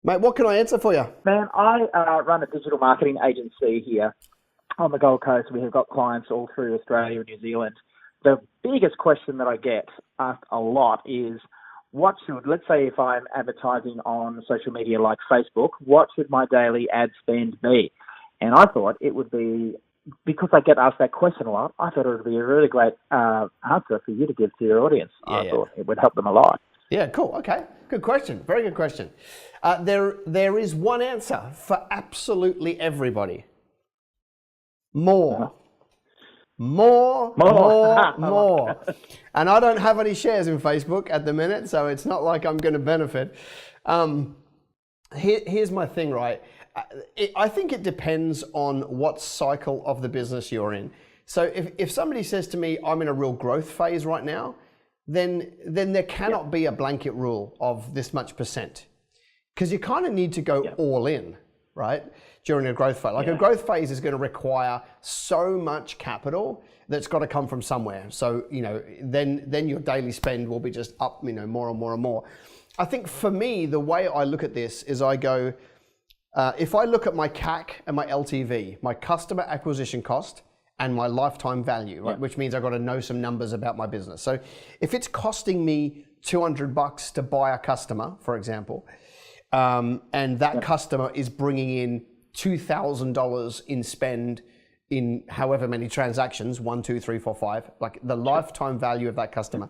Mate, what can I answer for you? Man, I run a digital marketing agency here on the Gold Coast. We have got clients all through Australia and New Zealand. The biggest question that I get asked a lot is, let's say if I'm advertising on social media like Facebook, what should my daily ad spend be? And I thought it would be, because I get asked that question a lot, I thought it would be a really great answer for you to give to your audience. I thought it would help them a lot. Yeah, cool. Okay. Good question. Very good question. There is one answer for absolutely everybody. More. More. And I don't have any shares in Facebook at the minute, so it's not like I'm going to benefit. Here's my thing, right? I think it depends on what cycle of the business you're in. So if somebody says to me, I'm in a real growth phase right now, then there cannot be a blanket rule of this much percent, because you kind of need to go all in, right? During a growth phase. Like a growth phase is going to require so much capital that's got to come from somewhere. So, then your daily spend will be just up, more and more and more. I think for me, the way I look at this is I go, if I look at my CAC and my LTV, my customer acquisition cost, and my lifetime value, right? Which means I've got to know some numbers about my business. So if it's costing me $200 to buy a customer, for example, and that customer is bringing in $2,000 in spend in however many transactions, 1, 2, 3, 4, 5, like the lifetime value of that customer.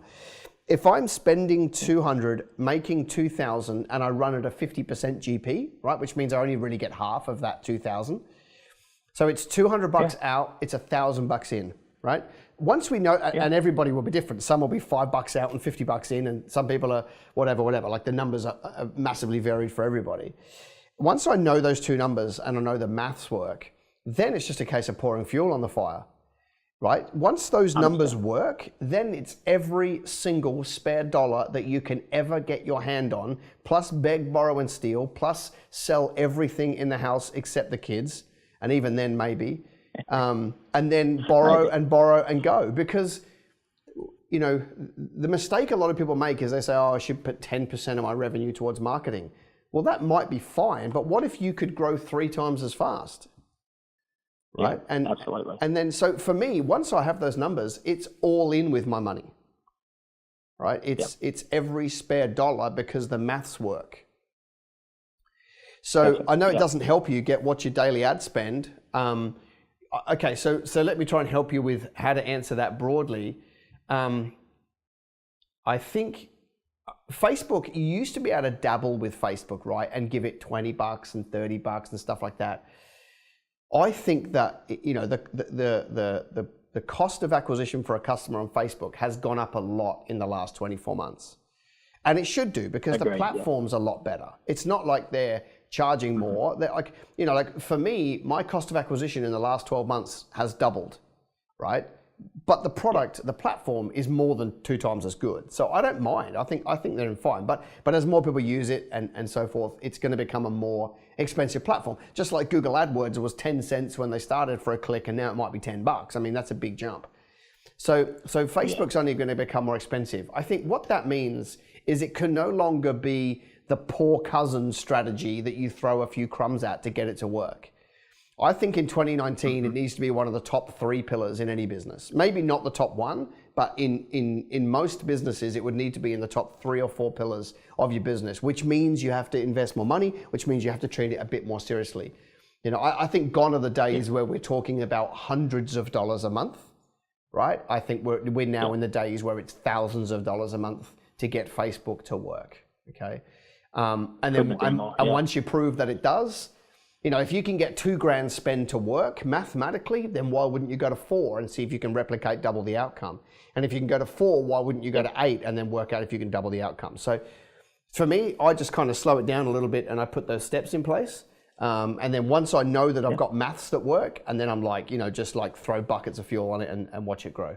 If I'm spending 200, making 2,000, and I run at a 50% GP, right? Which means I only really get half of that 2,000. So it's $200 out, it's $1,000 in, right? Once we know, and everybody will be different. Some will be $5 out and $50 in, and some people are whatever. Like the numbers are massively varied for everybody. Once I know those two numbers and I know the maths work, then it's just a case of pouring fuel on the fire, right? Once those numbers work, then it's every single spare dollar that you can ever get your hand on, plus beg, borrow, and steal, plus sell everything in the house except the kids. And even then, maybe, and then borrow and go. Because, the mistake a lot of people make is they say, I should put 10% of my revenue towards marketing. Well, that might be fine, but what if you could grow 3 times as fast? Right? Yeah, absolutely. And then, so for me, once I have those numbers, it's all in with my money, right? It's every spare dollar because the maths work. So I know it doesn't help you get what's your daily ad spend. Okay, so let me try and help you with how to answer that broadly. I think Facebook, you used to be able to dabble with Facebook, right, and give it $20 and $30 and stuff like that. I think that the cost of acquisition for a customer on Facebook has gone up a lot in the last 24 months, and it should do because the platform's a lot better. It's not like they're charging more. They're like for me, my cost of acquisition in the last 12 months has doubled, right? But the product, the platform is more than 2 times as good. So I don't mind. I think they're fine. But as more people use it and so forth, it's going to become a more expensive platform. Just like Google AdWords was 10 cents when they started for a click, and now it might be $10. I mean, that's a big jump. So Facebook's only going to become more expensive. I think what that means is it can no longer be the poor cousin strategy that you throw a few crumbs at to get it to work. I think in 2019, it needs to be one of the top 3 pillars in any business. Maybe not the top 1, but in most businesses, it would need to be in the top 3 or 4 pillars of your business, which means you have to invest more money, which means you have to treat it a bit more seriously. I think gone are the days where we're talking about hundreds of dollars a month, right? I think we're now in the days where it's thousands of dollars a month to get Facebook to work, okay? And once you prove that it does, if you can get $2,000 spend to work mathematically, then why wouldn't you go to 4 and see if you can replicate double the outcome? And if you can go to 4, why wouldn't you go to 8 and then work out if you can double the outcome? So for me, I just kind of slow it down a little bit and I put those steps in place. And then once I know that I've got maths that work, and then I'm like, just like throw buckets of fuel on it and watch it grow.